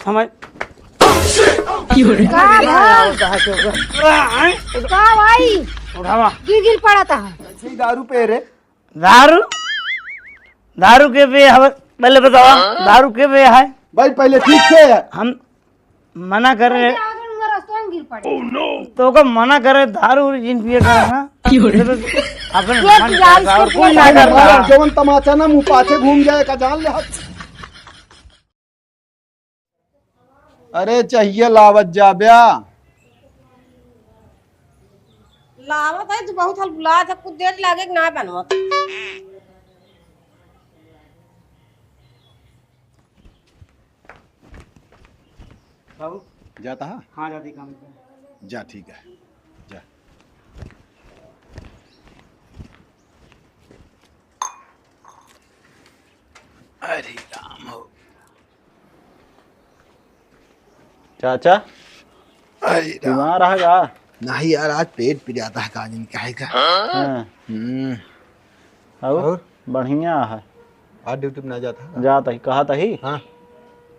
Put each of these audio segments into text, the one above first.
समझ का भाई उठावा गिर पड़ा था। ऐसे ही दारू पे रे। दारू दारू के पे है पहले बताओ दारू के पे है भाई पहले ठीक से हम मना कर रहे रास्ते में गिर पड़े। तो को मना करे दारू जिन पिए कर ना अपन मन यार, करता और इसको कोई ना करता जवन तमाचा ना मुंह पाछे घूम जाए का जान ले। अरे चाहिए लावत जा ब्या। लावत है तो बहुत हल बुला था कुछ देर लागे कि ना बनवत। बाबू जाता है? हाँ जाती काम पे जा ठीक है जा। अरे राम हो चाचा अरे राम। बीमार रहेगा? नहीं यार आज पेट पी जाता है काजिन काहे का। हाँ। और बढ़िया है। आज ड्यूटी में ना जाता है? जाता ही कहा था ही हाँ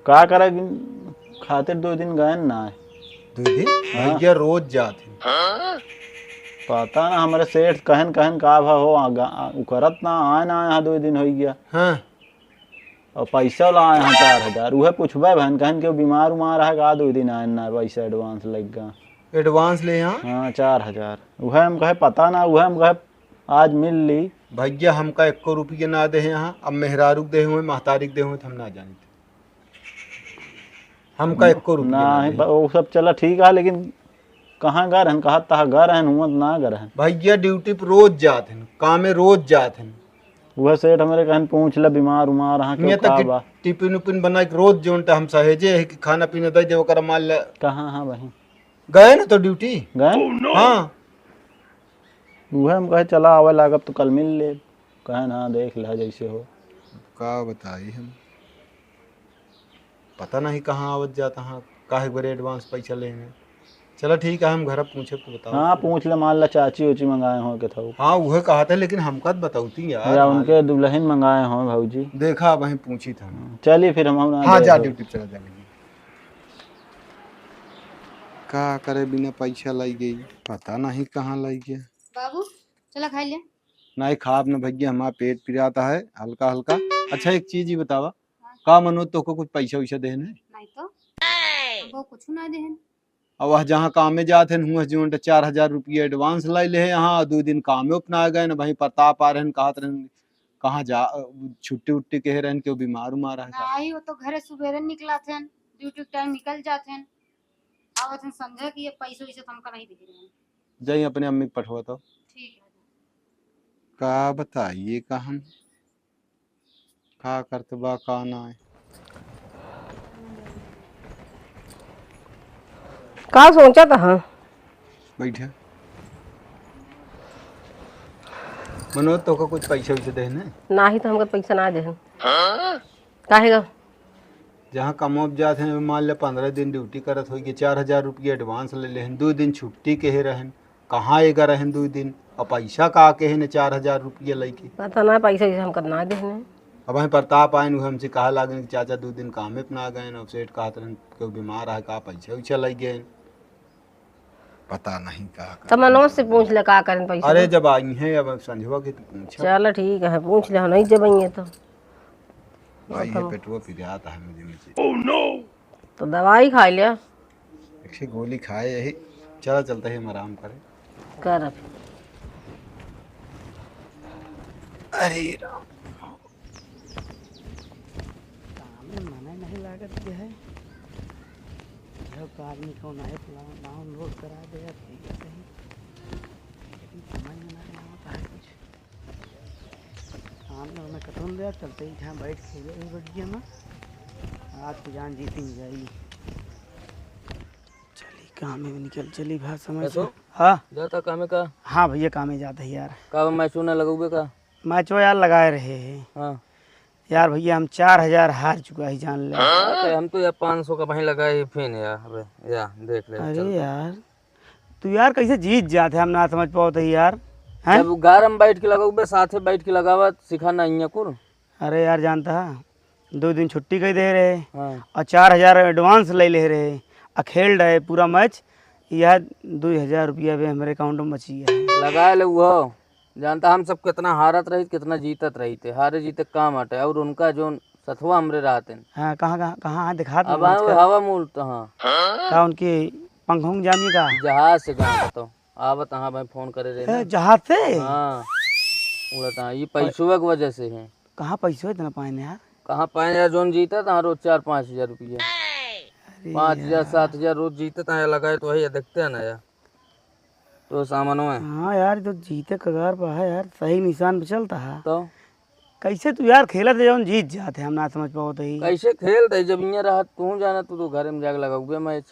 का करे खातिर 2 दिन गए ना है। 2 दिन भैया रोज जाते पता ना हमारे सेठ कहन कहन का भा हो करत ना आए ना यहाँ 2 दिन हो गया। हाँ और पैसा वाला आए यहाँ 4000 उहे पूछबे बहन कहन के बीमार उमार है का 2 दिन आए ना पैसा एडवांस लग गया। एडवांस ले यहाँ? हाँ 4000 उहे हम कहे पता ना उहे हम कहे आज मिल ली। भैया हमका 1 रुपये ना दे यहाँ। अब मेहरारू दे हुए महतारिक दे हुए तो हम ना जानते। हमका 1 रुपये ना वो सब चला ठीक है लेकिन कहाँ गा रहन कहा तहा गा रहन हुआ ना गा रहन। भैया ड्यूटी पर रोज जाते हैं काम में रोज जाते हैं। वह सेठ हमारे कहन पूछ ले बीमार उमार हाँ क्यों का बा। टिफिन उपिन बना के रोज जोनता हम सहेजे है कि खाना पीना दे देव कर मान ले। कहाँ हाँ वही गए ना तो ड्यूटी गए हाँ वह हम कहे चला आवे लागब तो कल मिल ले कहे ना देख ले जैसे हो। का बताई हम पता नहीं कहाँ आवत जाता हाँ काहे बड़े एडवांस पैसा लेंगे। चलो ठीक है हम घर पूछे तो बताओ। हाँ पूछ ले मान ला चाची उची मंगाए हो के था हाँ वह कहा था लेकिन हमका तो बताऊती यार। या उनके दुल्हन मंगाए हो भाऊजी। देखा वहीं पूछी था। चलिए फिर हम हाँ जा ड्यूटी चला जाएंगे। का करे बिना पैसा लाई गई पता नहीं कहाँ लाई गया। बाबू चला खा लिया। नहीं खाब न भैया हमारा पेट पिराता है हल्का हल्का। अच्छा एक चीज ही बतावा का मनो तो को कुछ पैसा वैसा देन है? नहीं तो वो कुछ ना देहन। अब वह जहाँ काम में जाते हैं हुआ जो 4000 रुपये एडवांस लाई ले यहाँ 2 दिन काम में अपना गए न भाई प्रताप आ रहे कहत रहे कहाँ जा छुट्टी उट्टी कह रहे कि बीमार उमार है। नहीं वो तो घरे सुबेरे निकला थे ड्यूटी टाइम निकल जाते हैं आवत हैं समझे कि ये पैसे वैसे तो हमका नहीं दिख रहे हैं। जाइए अपने अम्मी को पठवा तो। ठीक है का बताइए का हम का करते बा का ना है। का सोचा था हाँ बैठे मनोज तो का कुछ पैसा वैसे देने ना ही तो हमको पैसा ना दे काहेगा। जहाँ कमोब जाते हैं मान ले 15 दिन ड्यूटी करत हो 4000 रुपये एडवांस ले लेहन 2 दिन छुट्टी के रहन कहाँ एगा रहन 2 दिन और पैसा का के है 4000 रुपये लेके पता ना पैसा वैसे हमको ना देने। अब हम प्रताप आए हमसे कहा लागन कि चाचा 2 दिन काम में अपना गए और सेठ कहत रहन क्यों बीमार है का पैसा वैसा लग गए पता नहीं का। तो मनोज से पूछ ले का करें पैसा। अरे जब आई हैं अब संझवा के तो पूछा चलो ठीक है पूछ ले नहीं जब आइए तो भाई है पेटवा पिराता है मुझे। ओह नो तो दवाई खा लिया एक गोली खाए यही चला चलता है हम आराम करे कर। अरे राम मना नहीं लागत के है आदमी कौन है डाउनलोड करा दे ठीक है सही लेकिन समझ में नहीं आता है कुछ सामने हमें कटन दिया चलते ही जहाँ बैठ खेले बैठ गया ना आज तो जान जीती जाएगी। चली काम में निकल चली भाई समझ तो हाँ जाता कामे का। हाँ भैया काम में जाता है यार। का मैच ना लगोगे का मैच यार लगाए रहे हैं। हाँ यार भैया हम 4000 हार चुका है जान ले। तो हम तो यार 500 का वहीं लगाए फिर यार अबे या देख ले। अरे यार तू यार कैसे जीत जाते हम ना समझ पाओ तो यार हैं। जब गारम बैठ के लगाओगे साथे बैठ के लगावा सिखाना ही कुल। अरे यार जानता है 2 दिन छुट्टी कही दे रहे हाँ और 4,000 एडवांस ले ले रहे और खेल रहे पूरा मैच। यह 2,000 रुपया भी हमारे अकाउंट में बची है। लगा ले वो जानता हम सब कितना हारत रही कितना जीतत रही थे, हारे जीते काम हटे और उनका जो सथवा हमरे रहते हैं। हाँ कहाँ दिखा अब हवा मूल तो हाँ का उनकी पंखों जामी का जहाज से गाँव तो आवत हाँ भाई फोन करे रहे जहाज से। हाँ उड़ता ये पैसों की वजह से है। कहाँ पैसे इतना पाए यार? कहाँ पाए यार, जोन जीता था रोज 4-5 हजार रुपया, 5,000-7,000 रोज जीते था लगाए तो वही देखते हैं ना यार तो सामानो है। हाँ यार जो जीते कगार पर है यार, सही निशान पे चलता है। तो कैसे तू यार खेला थे जब जीत जाते हम ना समझ पाओ तो ही कैसे खेलते जब यहाँ रहा तू जाना तू घर में जाके लगाओगे मैच,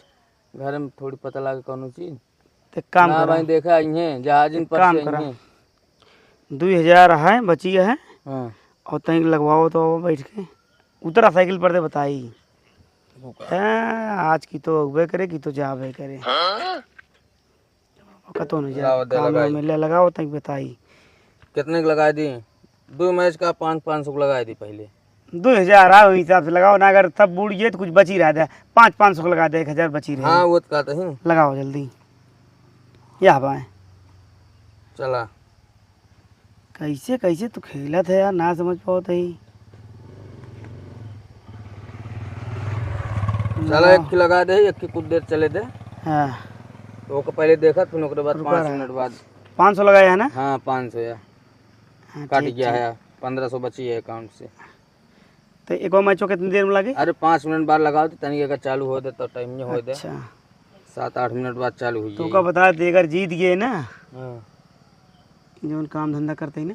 घर में थोड़ी पता लगे कौन चीज तो काम ना करा भाई देखा इन्हें जहाजिन पर काम से करा। इन्हें। 2,000 है बची है हाँ और तहीं लगवाओ तो बैठ के उतरा साइकिल पर दे बताई। आज की तो उबे करे की तो जावे करे कतो नहीं जा काम में ले लगाओ तहीं बताई। कितने की लगा दी? 2 मैच का 500-500 को लगाई दी पहले। 2,000 आओ हिसाब से लगाओ ना, अगर तब बूढ़ गए तो कुछ बची रहा था। 500 को लगा दे, 1,000 बची रहे। हाँ वो तो कहते हैं। लगाओ जल्दी या पाए चला कैसे कैसे तू खेला था यार ना समझ पाओ तो ही। चला एक की लगा दे, एक की कुछ देर चले दे हाँ तो ओके पहले देखा फिर ओकरे बाद 5 मिनट बाद 500 लगाया है ना। हाँ 500 या हाँ, कट ठीक, गया ठीक। है 1500 बची है अकाउंट से। तो एक और मैचों कितनी देर में लगे? अरे 5 मिनट बाद लगाओ तो तनिक अगर चालू हो दे तो टाइम में हो दे। अच्छा 7-8 मिनट बाद चालू हुई तो का बता दे अगर जीत गए ना हाँ जो काम धंधा करते ही ना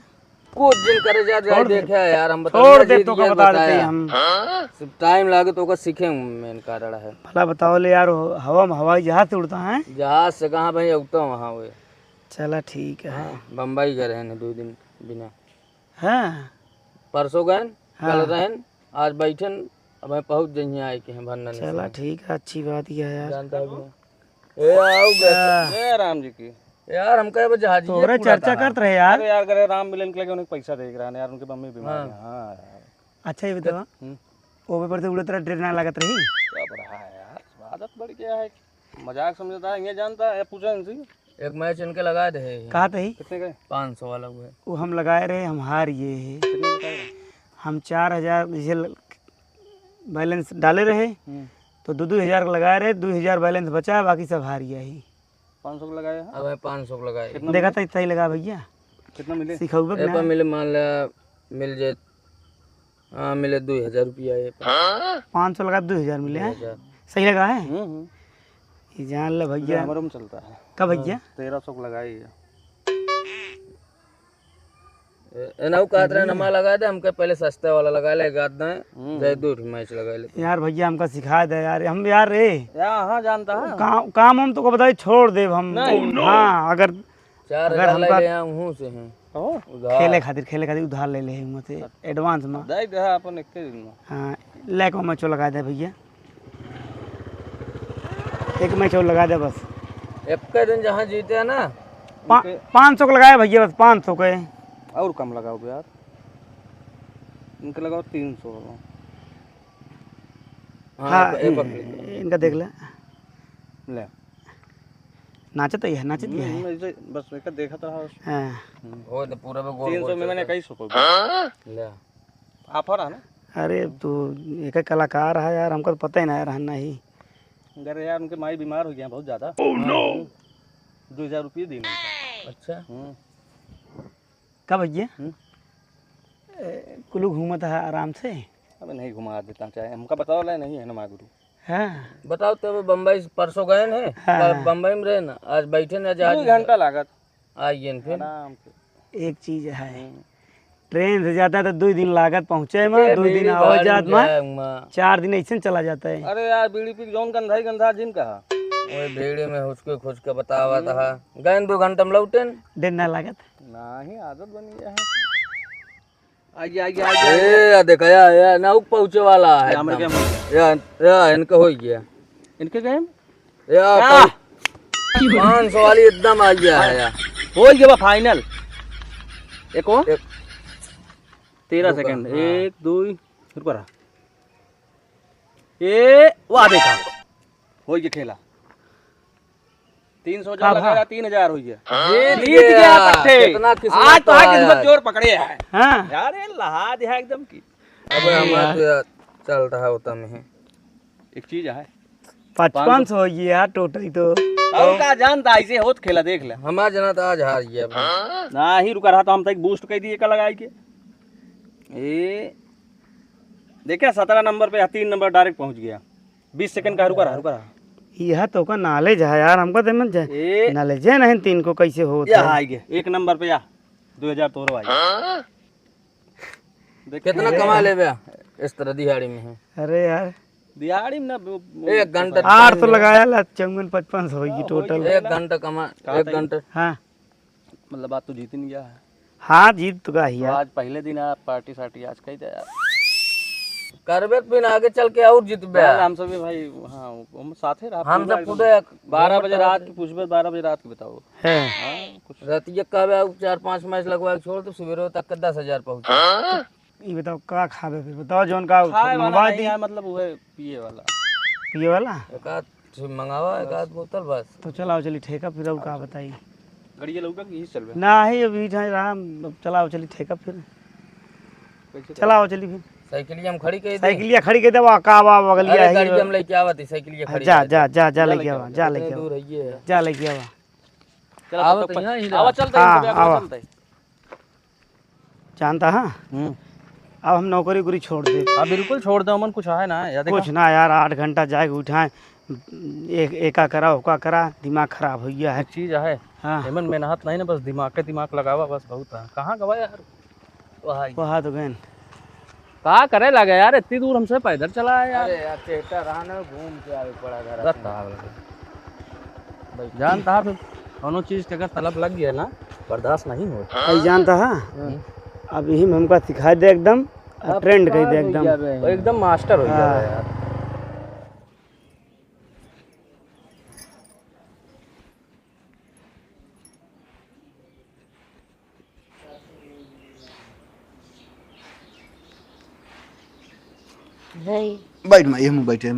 कुछ दिन करे जा जाए देखे यार हम छोड़ दे तो का बता देते हैं हम। सिर्फ टाइम लागे तो का सीखे मेन कारण है। भला बताओ ले यार हवा में हवाई जहाज से उड़ता है। जहाज से कहाँ भाई उगता वहाँ हुए। चला ठीक है। बम्बई गए हैं 2 दिन बिना। हाँ परसों गए कल रहन आज बैठन अब पहुँच जाइए आए के हैं भरना चला ठीक है, अच्छी बात यह है यार। जानता है ए आओ गए राम जी की यार हम कहे जहाज तोरे चर्चा करते रहे यार। यार करे राम मिलन के लिए उन्हें पैसा देख रहा है यार, उनकी मम्मी बीमार है। हाँ यार अच्छा ये बताओ ओबे पर से उड़े तेरा ट्रेन ना लागत रही? क्या बढ़ा है यार, आदत बढ़ गया है, मजाक समझता है, ये जानता है पूछा इनसे। एक मैच इनके लगा दे कहा था ही कितने गए? 500 वाला हुआ है। वो हम लगाए रहे, हम हार ये है। हम 4,000 जैसे बैलेंस डाले रहे तो 2,000 का लगाए रहे, 2,000 बैलेंस बचा है, बाकी सब हार गया ही। 500 को लगाया है। अब 500 को लगाए देखा था इतना ही लगा भैया। कितना मिले? सिखाऊबे ए पर मिले मान ला मिल जाए हाँ मिले 2,000 रुपया है 500 लगा 2,000 मिले हैं। सही लगा है ये जान ले भैया। हमारे में चलता है कब भैया? 1300 को लगाई है। एनाउ कहत रहे नमा लगा दे, हमके पहले सस्ता वाला लगा ले गाद दें जाए 2 मैच लगा ले। यार भैया हमका सिखा दे यार, हम यार रे हाँ जानता है काम हम तो को बताइए छोड़ दे हम। हाँ अगर 4,000 ले ले हूँ से हैं खेले खातिर उधार ले ले हम से एडवांस में। दे दे अपन एक दिन में। हाँ लाइक मैच लगा दे भैया, एक मैच और लगा दे बस। एक के दिन जहाँ जीते हैं ना 500 को लगाया भैया बस, 500 के और कम लगाओ यार, इनके लगाओ 300। हाँ इनका देख ले ले नाचत ही है नाचत ही है। ऐसे बस एक देखा था। हाँ वो तो पूरा में गोल 300 में मैंने 2100 को ले ऑफर है ना। अरे तू एक कलाकार है यार, हमको तो पता ही ना है रहना ही। अरे यार उनके माई बीमार हो गया बहुत ज्यादा। 2,000 रुपये देने। अच्छा कब भैया कुल्लू घूमता है आराम से? अबे नहीं घुमा देता चाहे हमका बताओ ले नहीं है ना मागुरु। हाँ बताओ तो बम्बई परसों गए हैं हाँ। बम्बई में रहे ना, आज बैठे ना जहाज 2 घंटा लागत आइए फिर। आराम से। एक चीज है ट्रेन से जाता है तो 2 दिन लागत पहुँचे में, 2 दिन आवाज जात में, 4 दिन ऐसे चला जाता है। अरे यार बीड़ी पी जौन गंधा ही गंधा जिन कहा वो भीड़ में हुचके खुच के बतावा था गए 2 घंटा में लौटे दिन ना लागत नहीं आदत बनी गया है। ए देखा या ना पहुंचे वाला है या इनका हो गया इनके गए या 500 वाली एकदम आ गया है यार, हो गया फाइनल। एक 13 सेकंड 1 2 रुक रहा ए वाह देखा हो गया खेला 300 जा लगाया 3000 हो गया जीत जीत गया पट्टे कितना किस्मत आज तो तो है आया किस्मत है। जोर पकड़े है हाँ यार ये लहा दिया एकदम की अबे हमारा तो यार चल रहा होता में एक चीज है 55 हो गया टोटल तो। और का जानता ऐसे होत खेला देख ले हमारा जना तो आज हार गया भाई। ना ही रुका रहा तो हम तक बूस्ट कर दिए का लगाई के ए देखिए 17 नंबर पे 3 नंबर डायरेक्ट पहुंच गया 20 सेकंड का रुका रहा यह तो का नॉलेज है यार, हमको तो मन ए नॉलेज है नहीं तीन को कैसे हो या आ गया 1 नंबर पे या 2000 तोरो आई कितना कमा ले बे इस तरह दिहाड़ी में है अरे यार दिहाड़ी में ना 1 घंटा 8 तो लगाया ला 54-55 होगी टोटल। 1 घंटा कमा 1 घंटा हाँ मतलब बात तो जीत नहीं गया है हाँ जीत तो का ही तो यार। आज पहले दिन आया पार्टी सार्टी आज कही था यार करबे फिर आगे चल के और जीतबे हम सब भी भाई हाँ हम साथे रहा हम पूरा सब एकदम। पूरे 12 बजे रात की पूछबे 12 बजे रात की बताओ है हाँ कुछ रातिया कहबे 4-5 मैच लगवा के छोड़ तो सवेरे तक के 10,000 पहुंच ये बताओ का खावे फिर बताओ जोन का खाए वाला मंगवा नहीं दी है मतलब वो है पिए वाला पिए वाला। एक आध मंगावा एक आध बोतल बस तो चलाओ चली ठेका फिर और का बताइए गड़िया लौका की ही चलबे ना ही अभी रहा। अब चलाओ चली ठेका फिर चलाओ चली फिर साइकिलिया हम खड़ी कर दे साइकिलिया खड़ी कर देवा का बा बगलिया अरे गाड़ी है। हम लेके आवत साइकिलिया खड़ी जा जा जा जा लेके आवा जा लेके आवा दूर है ये जा लेके आवा। चला आवत तब तक यहाँ ही आवा चलते हाँ, हैं आवा। चलते हैं जानता हाँ अब हम नौकरी उकरी छोड़ दे हाँ बिल्कुल छोड़ दो मन कुछ है ना या देखो कुछ ना यार 8 घंटा जाए उठाए एका करा ओका करा दिमाग खराब हो गया है। एक चीज है हाँ एमन मेहनत नहीं ना बस दिमाग लगावा बस बहुत है कहाँ गवा यार वहाँ वहाँ तो गए कहाँ करे लगा यार इतनी दूर हमसे पैदल चला है यार अरे यार चेटा रहा ना घूम के आवे पड़ा घर जानता है फिर दोनों चीज के अगर तलब लग गया ना बर्दाश्त नहीं होता अभी जानता हाँ अब यही में हमका सिखा दे एकदम ट्रेंड कर दे एकदम एकदम मास्टर हो गया हाँ। यार बैठ माई हम बैठे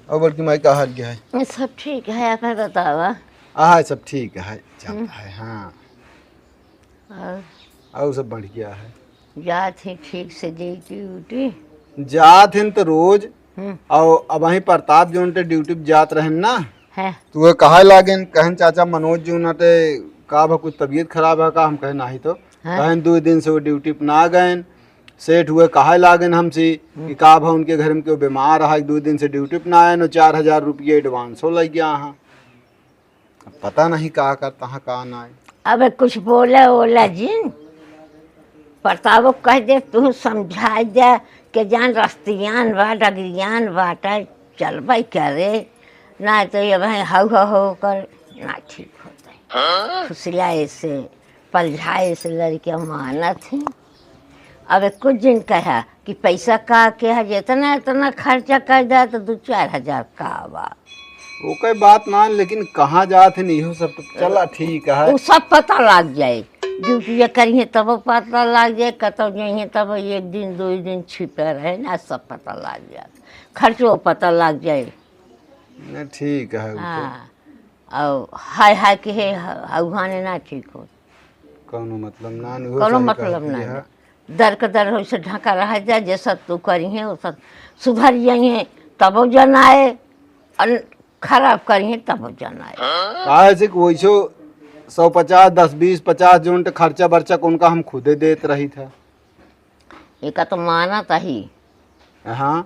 और बल्कि माई का हाल क्या है सब ठीक है आप बतावा हाँ सब ठीक है चलता है हाँ और और सब बढ़िया है जात ही ठीक से ड्यूटी उटी जात हैं तो रोज और अब वहीं प्रताप जो उनते ड्यूटी पे जात रहन ना है तो वे कहा लागेन कहन चाचा मनोज जी उनते का भा कुछ तबीयत खराब है का हम कहे नहीं तो कहन 2 दिन से वो ड्यूटी पे ना गए सेठ हुए कहा लागन हमसे कि का भा उनके घर में क्यों बीमार है 2 दिन से ड्यूटी पे ना आए न 4,000 रुपये एडवांस हो लग गया हाँ पता नहीं कहा करता हाँ कहा ना आए अब कुछ बोला ओला जिन प्रताप कह दे तू समझा दे के जान रस्तियान बा डगरियान बाटा चलबई करे ना तो ये भाई हऊ हो कर ना ठीक होता फुसलाए से पलझाए से लड़के मानत थी। अब कुछ दिन कहा कि पैसा का के है जितना इतना खर्चा कर दे तो 2-4 हजार का बा वो कोई बात ना लेकिन कहाँ जाते नहीं हो सब तो चला ठीक है वो सब पता लग जाए ड्यूटी करिए तब पता लग जाए कतौ जाइए तब 1 दिन 2 दिन छिपे रहे ना सब पता लग जाए खर्चो पता लग जाए नहीं, ठीक है वो तो। हाँ और हाय हाय के है अवहाने ना ठीक हो कौनो मतलब ना नहीं हो कोनो सही मतलब कहती नहीं है। दर के दर हो से ढका रह जाए जैसा तू करिए वो सब सुधर जाइए तब जन आए और खराब करिए तब जन आए काहे से कि वैसो 150 10 20 50 जो उनके खर्चा बर्चा उनका हम खुदे देत रही था एक तो माना तही हाँ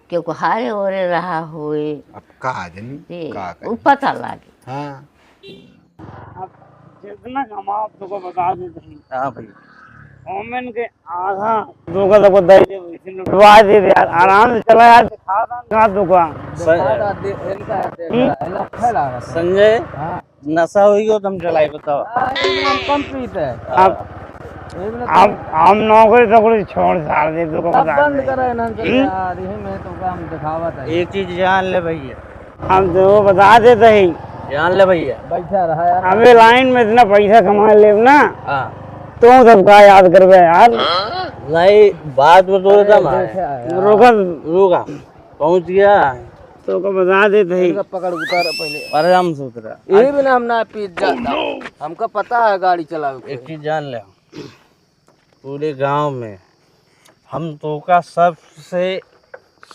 क्योंकि हारे ओरे रहा हुए अब कहा जनी का वो पता लगे हाँ जितना कमाओ तुमको बता देते हैं हाँ भाई ओमेन के आधा दोगा तक दे दे इसी लुटवा दे यार आराम से चला यार खा दोगा संजय नशा हुई हो तुम चलाई बताओ कम पीते अब हम नौकरी तो छोड़ साड़ दे तुमको बता बंद दे करे ना यार यही में तो काम दिखावा था एक चीज जान ले भैया हम तो बता देते ही जान ले भैया बैठा रहा यार हमें लाइन में इतना पैसा कमा ले ना हाँ तू सबका याद करबे यार। नहीं बात में तो रोका रुका पहुंच गया तो को बता देते ही। पकड़ उतारा पहले आराम से उतरा यही बिना हम ना पीट जाता हमका पता है गाड़ी चलावे एक चीज जान ले पूरे गांव में हम तो का सबसे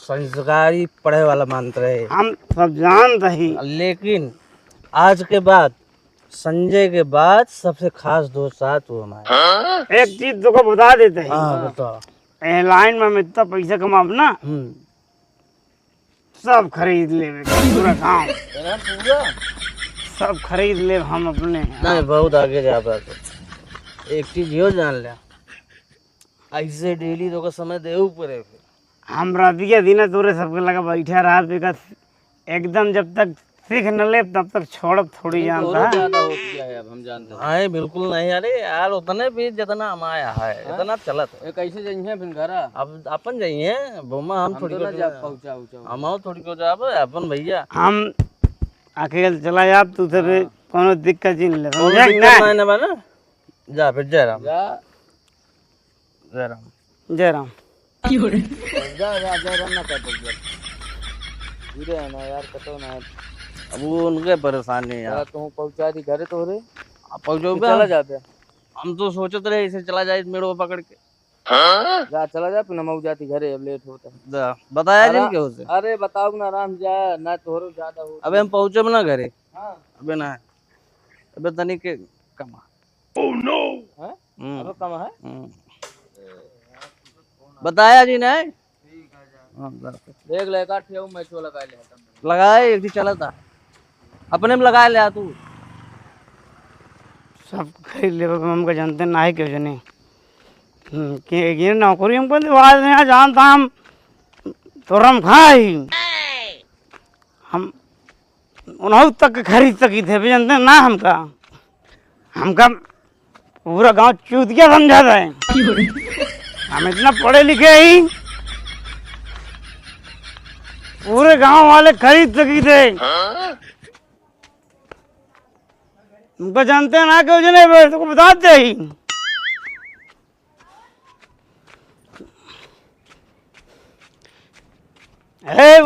संस्कारी पढ़े वाला मानते रहे हम सब जानते ही। लेकिन आज के बाद संजय के बाद सबसे खास दोस्त साथ हुआ हमारे। एक चीज तो को बता देते ही। हाँ बताओ। लाइन में हम इतना पैसा कमाब ना सब खरीद ले पूरा गाँव सब खरीद ले हम अपने। नहीं बहुत आगे जा पाते एक चीज यो जान ले ऐसे डेली तो का समय देऊ पड़े हम रातिया दिन तोरे सबके लगा बैठा रहा बेका एकदम जब तक सीख न ले तब तक छोड़ब थोड़ी जानता है। हम जानते हैं हाँ बिल्कुल नहीं अरे यार उतने भी जितना हमारा है इतना चलत है कैसे जाइए फिर घर अब अपन जाइए बोमा हम थोड़ी हम थोड़ी को जाब अपन भैया हम अकेले चला जा तू से भी कोनो दिक्कत ही नहीं ले समझा कि नहीं? ना जा फिर जय राम जय राम जय राम। जय राम ना कर धीरे है ना यार कतो ना अब वो उनके परेशानी यार तू पहुंचा दी घरे तो रे पहुंचो चला जाते हम तो सोचते रहे इसे चला जाए मेरे पकड़ के जा चला जा फिर मऊ जाती घरे अब लेट होता बताया जिन के उसे अरे बताओ ना आराम जा ना तोरो ज्यादा हो अबे हम पहुंचे ना घरे अबे ना अबे तनी के कमा ओह नो है अब कमा है बताया जी ने देख ले काठ मैच लगा ले लगाए एक दिन चला था अपने में लगा लिया तू सब खरीद ले हमको जानते ना है क्यों जने कि नौकरी हमको आज यहाँ जानता हम तो रम खाई हम उन्हों तक खरीद सकी थे भी जानते ना हमका पूरा गांव चूतिया समझा था हम इतना पढ़े लिखे ही पूरे गांव वाले खरीद सकी थे उनको जानते हैं ना क्यों जने तो बताते ही।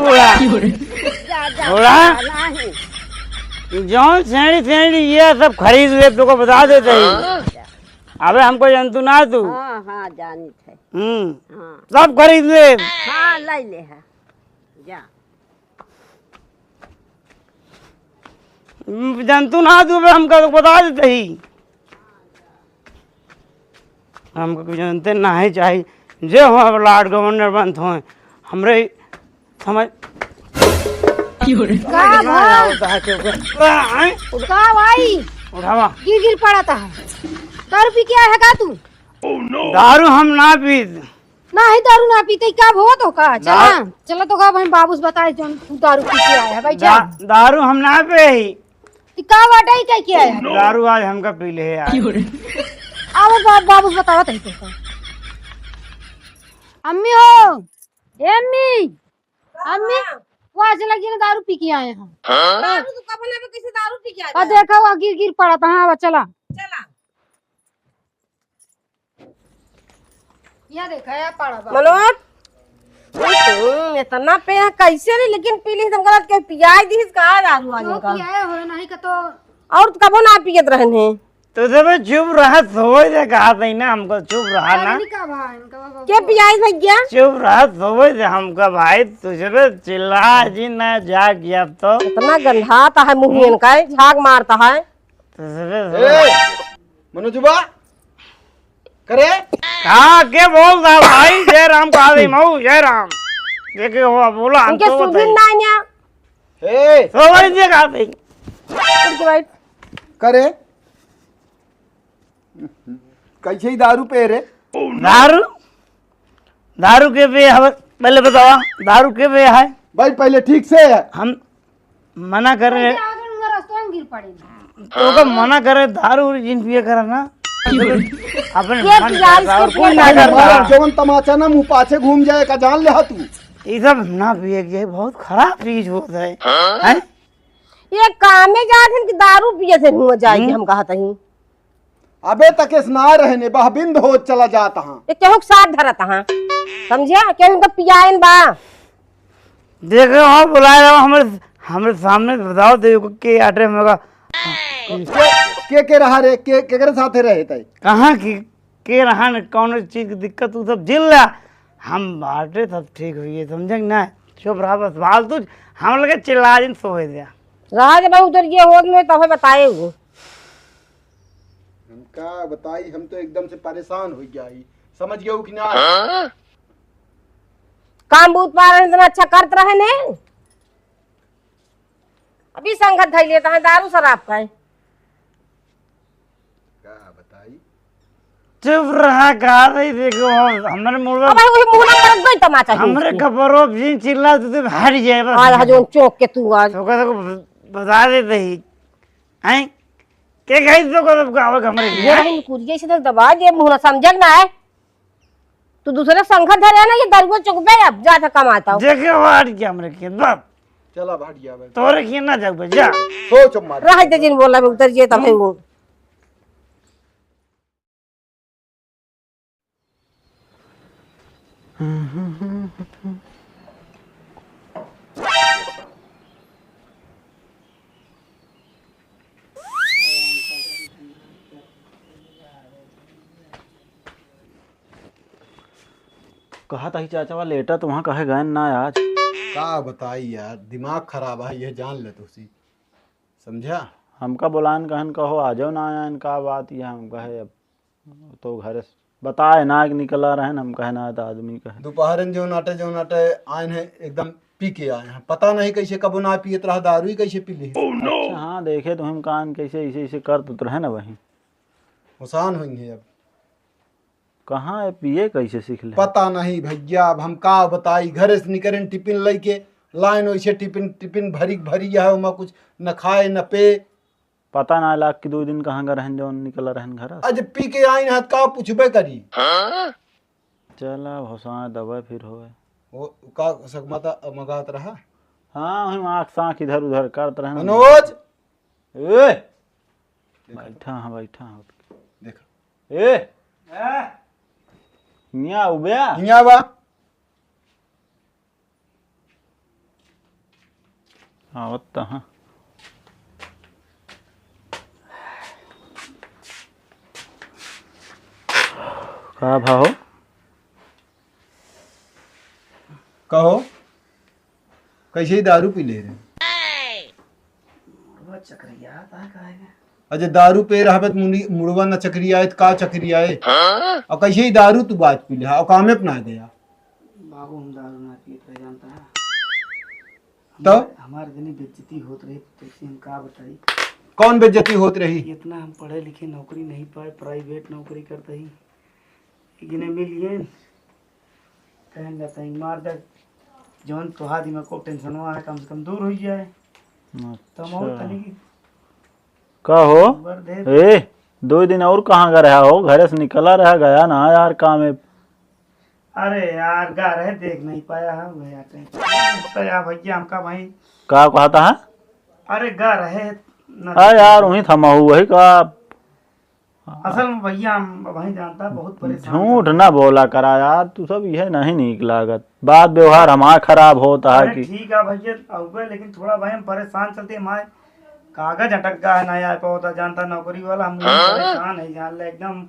बूढ़ा बूढ़ा जो सेड़ी ये सब खरीद ले तो को बता देते ही। अबे हमको जंतु ना तू हाँ जानी थे सब खरीद ले हाँ ले है जा जंतु ना तू हमको तो बता देते ही। हमको जानते ना ही चाहिए जो हो लॉर्ड गवर्नर बंद हो हमरे समझ भाई उठावा गिर पड़ा था दारू पी के आया है का तू दारू हम ना पी नहीं दारू ना पीते क्या हो तो का चला चला तो का भाई बाबूस बताए जो तू दारू पी के आया है भाई दारू हम ना पे ही का बाटा ही क्या किया है दारू आज हमका पी ले यार आओ बाबूस बताओ तई तो अम्मी हो ए अम्मी अम्मी वो आज लगी ना दारू पी के आए हैं दारू तो कब ना किसी दारू पी के आ और देखा वो गिर पड़ा था हाँ चला चला यहाँ देखा है पड़ा मनोज इतना पे कैसे नहीं लेकिन पी ली तुम गलत के पियाई दी कहा दारू आज तो का किया है हो नहीं का तो और कबो ना पियत रहने तो जब चुप रहा सोए दे कहा था ना हमको चुप रहा ना का भाई इनका के पियाई भैया चुप रहा सोए दे हमका भाई तुझे चिल्ला जी ना जा किया तो इतना गंधाता है मुंह का छाग मारता है मनोजुबा करे कहा के बोल रहा भाई जय राम कहा दे मऊ जय राम देखे हो बोला हम इनके तो सुधिन ना आया ए सोए दे कहा थे उनके भाई करे कैसे ही दारू पे रे दारू दारू के पे है पहले बताओ दारू के पे है भाई पहले ठीक से है हम मना कर रहे रास्ते में गिर पड़े तो का मना करे दारू जिन पिए करा ना अपने कोई ना करता जवन तमाचा ना मुंह पाछे घूम जाए का जान ले तू ये सब ना पिए के बहुत खराब चीज होता है हैं? ये काम में जाते हैं कि दारू पिए से मुंह जाएगी हम कहा तही अबे तक ना रहने बह बिंद हो चला जाता हाँ। ये केहू के साथ धरत हाँ समझे केहू का पियाइन बा देखो हाँ बुलाए रहा हमारे हमारे सामने बताओ देखो के आटे में होगा के रहा रे के करे साथे रहे थे कहाँ की के रहा न कौन चीज की दिक्कत तू सब झेल रहा हम बाटे सब ठीक हुई है समझे ना चुप रहा बस फालतू हम लगे चिल्ला दिन सोए दिया रहा जब उधर ये हो में तब बताए वो हमका बताई हम तो एकदम से परेशान हो गया ही समझ गए कि ना काम बूत पार इतना अच्छा करते रहे ने अभी संगत धई लेता है दारू शराब का है बताई चुप रहा कहा नहीं देखो हमारे मुर्गा अब वही मुंह ना कर गई तमाचा हमारे खबरों भी चिल्ला तो हट जाए बस आज हजों चौक के तू आज तो कहते बता देते ही हैं के गई तो को गाव हमारे ये नहीं कुरिये से दबा ये मुंह ना समझक ना है तू दूसरे संगत धरे ना ये दारू चौक पे अब जाता कमाता हो देखे वाट क्या हमरे के बाप चला भाट गया भाई तोरे की ना जग जा सोच मार रह दे जिन बोला मैं उतर जे तब वो कहा था ही चाचा वाला लेटर तो वहाँ कहे गए ना आज का बताई यार दिमाग खराब है ये जान ले तू सी समझा हमका बुलान कहन कहो आ जाओ ना आया इनका बात ये हम कहे अब तो घर से बताए ना कि निकला रहे हम कहे ना तो आदमी कहे दोपहर जो नाटे आए हैं एकदम पी के आए हैं पता नहीं कैसे कबो ना पियत रहा दारू ही कैसे पी ली अच्छा हाँ देखे तो हम कान कैसे ऐसे ऐसे कर तो रहे ना वहीं हुसान हुई है अब कहाँ है पिए कैसे सीख ले पता नहीं भैया अब हम का बताई घर से निकलें टिफिन लेके लाइन वैसे टिफिन भरी है उमा कुछ न खाए न पे पता ना लाग कि 2 दिन कहाँ का रहन जो निकला रहन घर आज पी के आई हाथ का पूछबे करी चला भोसा दबा फिर होए वो का सकमाता मगात रहा हाँ हम आँख साँख इधर उधर करते रहे मनोज ए बैठा हाँ बैठा हाँ देखा ए मियाँ उबया हिया बा हाँ होता हाँ का भाव कहो कैसे ही दारू पी ले रहे अजय दारू पे रहा मुड़वा न चक्री आए का चक्री आए और कैसे ही दारू तू बात पी ले और कामे अपना गया बाबू हम दारू ना पीते रहे जानता है तो हमारे दिन बेइज्जती होत रही तो हम का बताई कौन बेइज्जती होत रही इतना हम पढ़े लिखे नौकरी नहीं पाए प्राइवेट नौकरी करते ही गिने मिलिए कहन जाता है मार दे जौन तोहा दिमाग को टेंशन है कम से कम दूर हो जाए तो हम तनी का हो खबर दे ए 2 दिन और कहाँ का रहा हो घर से निकला रहा गया ना यार काम है अरे यार गा रहे देख नहीं पाया है भैया कहीं तो यार भैया हमका भाई का कहता है अरे गा रहे न हाँ यार वही थमा हुआ वही का असल में भैया हम भाई जानता बहुत परेशान झूठ ना बोला करा यार तू सब यह नहीं नीक लागत बात व्यवहार हमारा खराब होता है अरे कि ठीक है भैया आऊगे लेकिन थोड़ा भाई हम परेशान चलते हमारे कागज अटक गया है नहीं आ पाता जानता नौकरी वाला हम परेशान है जान ले एकदम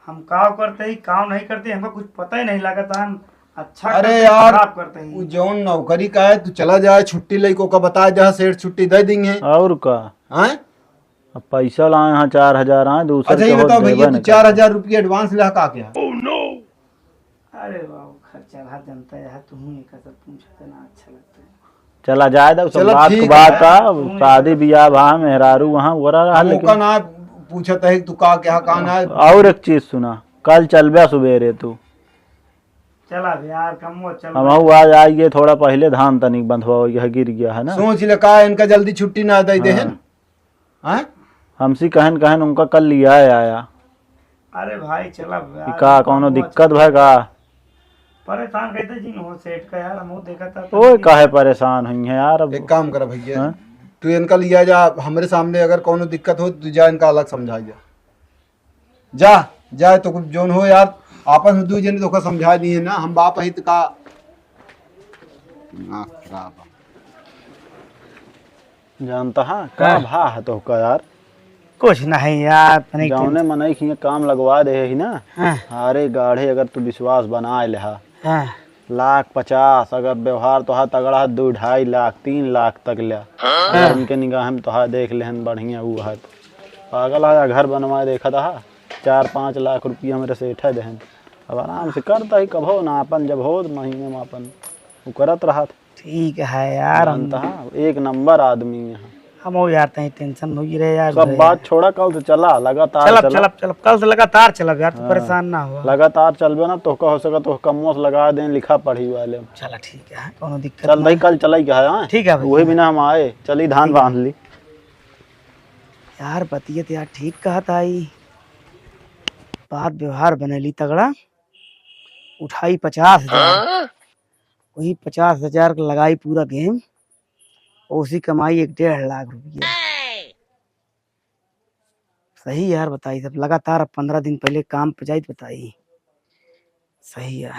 हम काम करते ही काम नहीं करते हमको कुछ पता ही नहीं लगता हम अच्छा अरे करते, यार खराब करते ही वो जौन नौकरी का है तू चला जाए छुट्टी लेको का बताया जहाँ सेठ छुट्टी दे देंगे और का हैं अब पैसा लाए यहाँ 4,000 आए दूसरे अच्छा ये के बताओ होत भैया देबे तू न कर। 4,000 रुपया एडवांस ले का क्या अरे बाबू खर्चा रहा जनता है तुम ही एक सब पूछते ना अच्छा लगता है चला जाए सब चलो बात ठीक की बात है। का शादी ब्याह वहाँ मेहरारू वहाँ हो रहा हम लेकिन का ना पूछत है तू का क्या कान है और एक चीज सुना कल चल बया सुबेरे तू चला भी यार कमो चल हम आज आइए थोड़ा पहले धान तनिक बंधवा यह गिर गया है ना सोच ले का इनका जल्दी छुट्टी ना दे दे हैं हमसे कहन कहन उनका कल लिया है आया अरे भाई चला कि का कोनो दिक्कत है का परेशान कहते जी हो सेठ का यार हम देखा था ओए काहे परेशान हुई है यार अब एक काम कर भैया हाँ? तू इनका लिया जा हमारे सामने अगर कोनो दिक्कत हो तू जा इनका अलग समझा जा जा जाए तो कुछ जोन हो यार, आपस में दू जने तो समझा दिए ना, हम बाप हित का दिमाग खराब है। जानता है का भा है तो का यार, कुछ नहीं यार, तनिक जौने मनई खिए काम लगवा दे ही ना। हाँ। अरे गाढ़े अगर तू विश्वास बना ले हाँ। 1,50,000 अगर व्यवहार तो तगड़ा 2-2.5 लाख 3 लाख तक लिया, अगर उनके निगाह में तो देख लेहन बढ़िया वो है तो पागल आया घर बनवा देखा था 4-5 लाख रुपया मेरे से उठा देहन। अब आराम से करता ही कभो ना अपन जब हो महीने में अपन वो करत रहा था। ठीक है यार, हम जानता है एक नंबर आदमी है। हम हो यार, तहीं टेंशन हो ही रहे यार। सब बात छोड़ा, कल से चला लगातार चलब चलब चलब, कल से लगातार चलब यार, तू परेशान ना हो। लगातार चलबे ना तो हो सका तो कमो से लगा दें लिखा पढ़ी वाले। चला ठीक है, कोनो दिक्कत चल भाई कल चला क्या है? ठीक है भाई। वही बिना हम आए चली धान बांध ली यार। बतियत यार ठीक कहा था ही, बात व्यवहार बनेली तगड़ा, उठाई 50,000, वही 50,000 लगाई पूरा गेम, उसी कमाई 1-1.5 लाख रुपया। सही यार बताई, सब लगातार 15 दिन पहले काम पे जाई बताई। सही है।